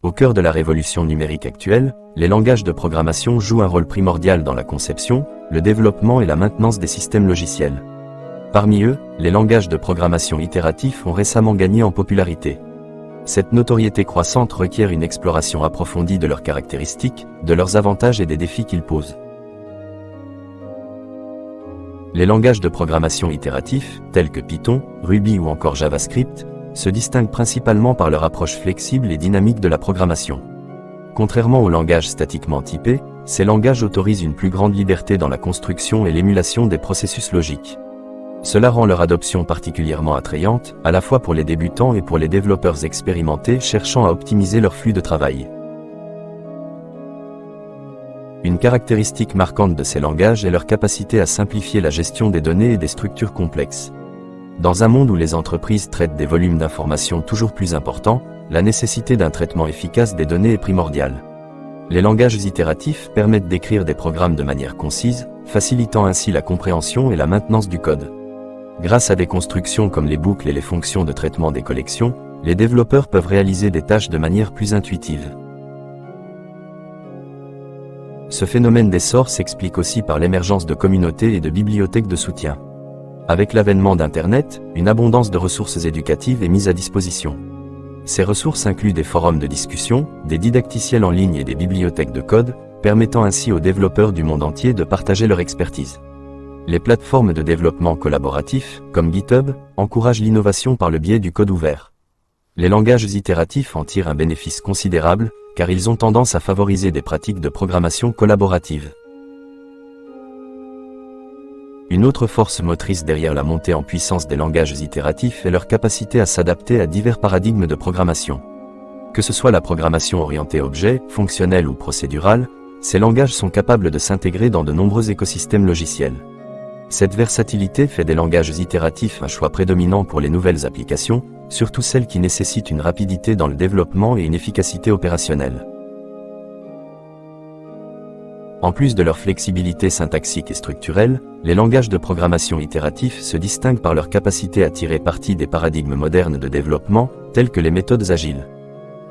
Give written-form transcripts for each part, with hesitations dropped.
Au cœur de la révolution numérique actuelle, les langages de programmation jouent un rôle primordial dans la conception, le développement et la maintenance des systèmes logiciels. Parmi eux, les langages de programmation itératifs ont récemment gagné en popularité. Cette notoriété croissante requiert une exploration approfondie de leurs caractéristiques, de leurs avantages et des défis qu'ils posent. Les langages de programmation itératifs, tels que Python, Ruby ou encore JavaScript, se distinguent principalement par leur approche flexible et dynamique de la programmation. Contrairement aux langages statiquement typés, ces langages autorisent une plus grande liberté dans la construction et l'émulation des processus logiques. Cela rend leur adoption particulièrement attrayante, à la fois pour les débutants et pour les développeurs expérimentés cherchant à optimiser leur flux de travail. Une caractéristique marquante de ces langages est leur capacité à simplifier la gestion des données et des structures complexes. Dans un monde où les entreprises traitent des volumes d'informations toujours plus importants, la nécessité d'un traitement efficace des données est primordiale. Les langages itératifs permettent d'écrire des programmes de manière concise, facilitant ainsi la compréhension et la maintenance du code. Grâce à des constructions comme les boucles et les fonctions de traitement des collections, les développeurs peuvent réaliser des tâches de manière plus intuitive. Ce phénomène d'essor s'explique aussi par l'émergence de communautés et de bibliothèques de soutien. Avec l'avènement d'Internet, une abondance de ressources éducatives est mise à disposition. Ces ressources incluent des forums de discussion, des didacticiels en ligne et des bibliothèques de code, permettant ainsi aux développeurs du monde entier de partager leur expertise. Les plateformes de développement collaboratif, comme GitHub, encouragent l'innovation par le biais du code ouvert. Les langages itératifs en tirent un bénéfice considérable, car ils ont tendance à favoriser des pratiques de programmation collaborative. Une autre force motrice derrière la montée en puissance des langages itératifs est leur capacité à s'adapter à divers paradigmes de programmation. Que ce soit la programmation orientée objet, fonctionnelle ou procédurale, ces langages sont capables de s'intégrer dans de nombreux écosystèmes logiciels. Cette versatilité fait des langages itératifs un choix prédominant pour les nouvelles applications, surtout celles qui nécessitent une rapidité dans le développement et une efficacité opérationnelle. En plus de leur flexibilité syntaxique et structurelle, les langages de programmation itératifs se distinguent par leur capacité à tirer parti des paradigmes modernes de développement, tels que les méthodes agiles.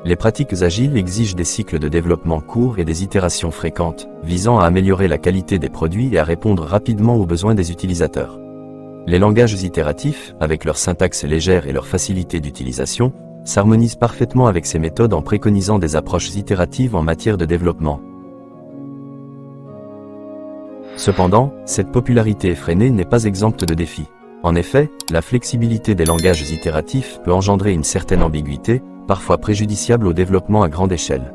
Les pratiques agiles exigent des cycles de développement courts et des itérations fréquentes, visant à améliorer la qualité des produits et à répondre rapidement aux besoins des utilisateurs. Les langages itératifs, avec leur syntaxe légère et leur facilité d'utilisation, s'harmonisent parfaitement avec ces méthodes en préconisant des approches itératives en matière de développement. Cependant, cette popularité effrénée n'est pas exempte de défis. En effet, la flexibilité des langages itératifs peut engendrer une certaine ambiguïté, parfois préjudiciable au développement à grande échelle.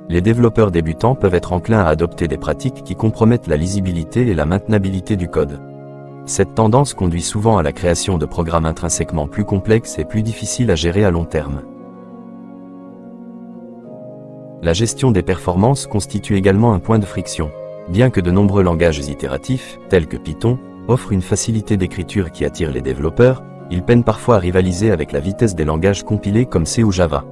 Les développeurs débutants peuvent être enclins à adopter des pratiques qui compromettent la lisibilité et la maintenabilité du code. Cette tendance conduit souvent à la création de programmes intrinsèquement plus complexes et plus difficiles à gérer à long terme. La gestion des performances constitue également un point de friction. Bien que de nombreux langages itératifs, tels que Python, offrent une facilité d'écriture qui attire les développeurs, ils peinent parfois à rivaliser avec la vitesse des langages compilés comme C ou Java.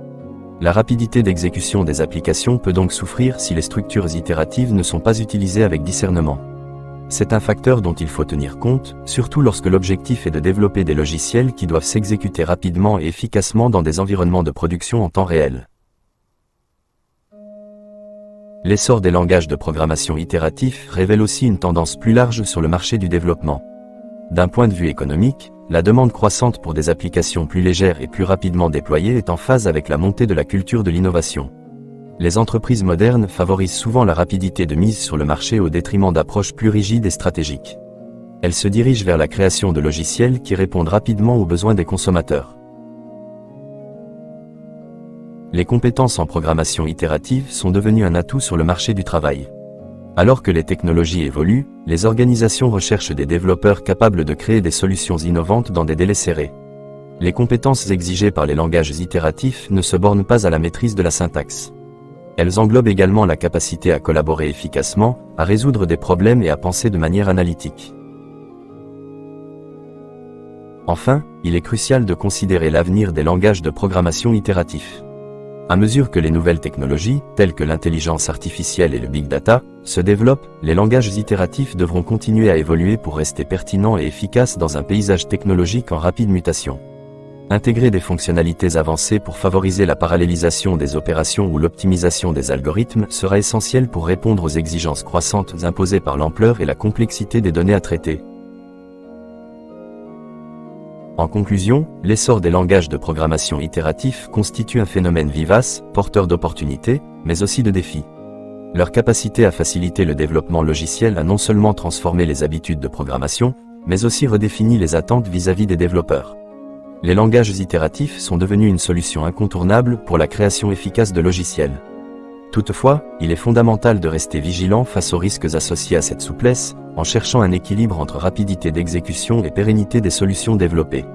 La rapidité d'exécution des applications peut donc souffrir si les structures itératives ne sont pas utilisées avec discernement. C'est un facteur dont il faut tenir compte, surtout lorsque l'objectif est de développer des logiciels qui doivent s'exécuter rapidement et efficacement dans des environnements de production en temps réel. L'essor des langages de programmation itératifs révèle aussi une tendance plus large sur le marché du développement. D'un point de vue économique, la demande croissante pour des applications plus légères et plus rapidement déployées est en phase avec la montée de la culture de l'innovation. Les entreprises modernes favorisent souvent la rapidité de mise sur le marché au détriment d'approches plus rigides et stratégiques. Elles se dirigent vers la création de logiciels qui répondent rapidement aux besoins des consommateurs. Les compétences en programmation itérative sont devenues un atout sur le marché du travail. Alors que les technologies évoluent, les organisations recherchent des développeurs capables de créer des solutions innovantes dans des délais serrés. Les compétences exigées par les langages itératifs ne se bornent pas à la maîtrise de la syntaxe. Elles englobent également la capacité à collaborer efficacement, à résoudre des problèmes et à penser de manière analytique. Enfin, il est crucial de considérer l'avenir des langages de programmation itératifs. À mesure que les nouvelles technologies, telles que l'intelligence artificielle et le big data, se développent, les langages itératifs devront continuer à évoluer pour rester pertinents et efficaces dans un paysage technologique en rapide mutation. Intégrer des fonctionnalités avancées pour favoriser la parallélisation des opérations ou l'optimisation des algorithmes sera essentiel pour répondre aux exigences croissantes imposées par l'ampleur et la complexité des données à traiter. En conclusion, l'essor des langages de programmation itératifs constitue un phénomène vivace, porteur d'opportunités, mais aussi de défis. Leur capacité à faciliter le développement logiciel a non seulement transformé les habitudes de programmation, mais aussi redéfini les attentes vis-à-vis des développeurs. Les langages itératifs sont devenus une solution incontournable pour la création efficace de logiciels. Toutefois, il est fondamental de rester vigilant face aux risques associés à cette souplesse, en cherchant un équilibre entre rapidité d'exécution et pérennité des solutions développées.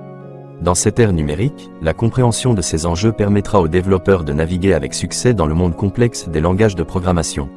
Dans cette ère numérique, la compréhension de ces enjeux permettra aux développeurs de naviguer avec succès dans le monde complexe des langages de programmation.